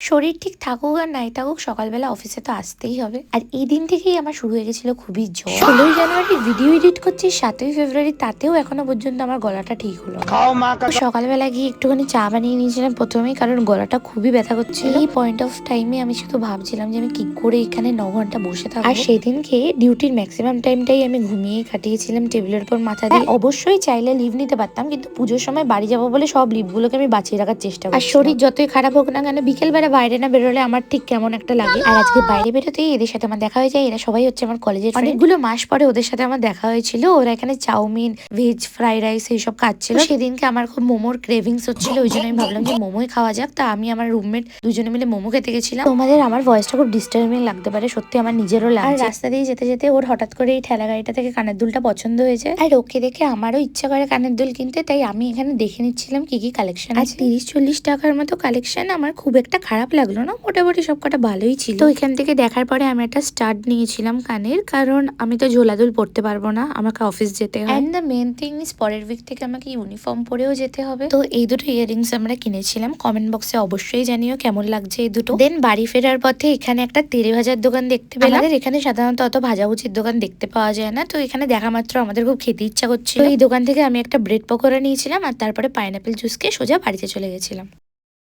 শরীর ঠিক থাকুক আর নাই থাকুক সকালবেলা অফিসে তো আসতেই হবে। আর এই দিন থেকেই আমার শুরু হয়ে গেছিল খুবই জ্বর। 16ই জানুয়ারি ভিডিও এডিট করছি, 7ই ফেব্রুয়ারি, তাতেও এখনো পর্যন্ত আমার গলাটা ঠিক হলো না। সকালবেলা গিয়ে একটুখানি চা বানিয়ে নিয়েছিলাম প্রথমেই, কারণ গলাটা খুবই ব্যথা করছিল। এই পয়েন্ট অফ টাইমে আমি শুধু ভাবছিলাম যে আমি কি করে এখানে 9 ঘন্টা বসে থাকবো। আর সেদিনকে ডিউটির ম্যাক্সিমাম টাইমটাই আমি ঘুমিয়েই কাটিয়েছিলাম টেবিলের উপর মাথা দিয়ে। অবশ্যই চাইলে লিভ নিতে পারতাম, কিন্তু পুজোর সময় বাড়ি যাবো বলে সব লিভগুলোকে আমি বাঁচিয়ে রাখার চেষ্টা করি। আর শরীর যতই খারাপ হোক না কেন, বিকেল বেলা বাইরে না বেরোলে আমার ঠিক কেমন একটা লাগে। আর আজকে বাইরে বেরোতেই এদের সাথে আমার দেখা হয়ে যায়। এরা সবাই হচ্ছে আমার কলেজের অনেকগুলো মাস পরে ওদের সাথে আমার দেখা হয়েছিল। ওরা এখানে চাউমিন, ভেজ ফ্রাইড রাইস এইসব খাচ্ছিল। সেদিনকে আমার খুব মোমোর ক্রেভিংস হচ্ছিল, ওই জন্য আমি ভাবলাম যে মোমোই খাওয়া যাক। তা আমি আমার রুমমেট দুজনে মিলে মোমো খেতে গেছিলাম। তোমাদের আমার ভয়েসটা খুব ডিস্টার্বিং লাগতে পারে, সত্যি আমার নিজেরও লাগে। আর রাস্তা দিয়ে যেতে যেতে ওর হঠাৎ করে এই ঠেলা গাড়িটা থেকে কানের দুলটা পছন্দ হয়েছে, আর ওকে দেখে আমারও ইচ্ছা করে কানের দুল কিনতে। তাই আমি এখানে দেখে নিচ্ছিলাম কি কি কালেকশন আছে। 30-40 টাকার মতো কালেকশন, আমার খুব একটা খারাপ লাগলো না, মোটামুটি সব কটা ভালোই ছিল। তো এখান থেকে দেখার পরে আমি একটা স্টাড নিয়েছিলাম কানের, কারণ আমি তো ঝোলাদুল পরতে পারবো না, আমাকে অফিস যেতে হয়। And the main thing is পরের উইক থেকে আমাকে ইউনিফর্ম পরেও যেতে হবে। তো এই দুটো ইয়াররিংস আমরা কিনেছিলাম। কমেন্ট বক্সে অবশ্যই জানিও কেমন লাগছে এই দুটো। দেন বাড়ি ফেরার পথে এখানে একটা তেলে ভাজার দোকান দেখতে পেলাম। আমাদের এখানে সাধারণত অত ভাজাভুজির দোকান দেখতে পাওয়া যায় না, তো এখানে দেখা মাত্র আমাদের খুব খেতে ইচ্ছা করছিল। এই দোকান থেকে আমি একটা ব্রেড পকোড়া নিয়েছিলাম, আর তারপরে পাইনাপেল জুস খেয়ে সোজা বাড়িতে চলে গেছিলাম।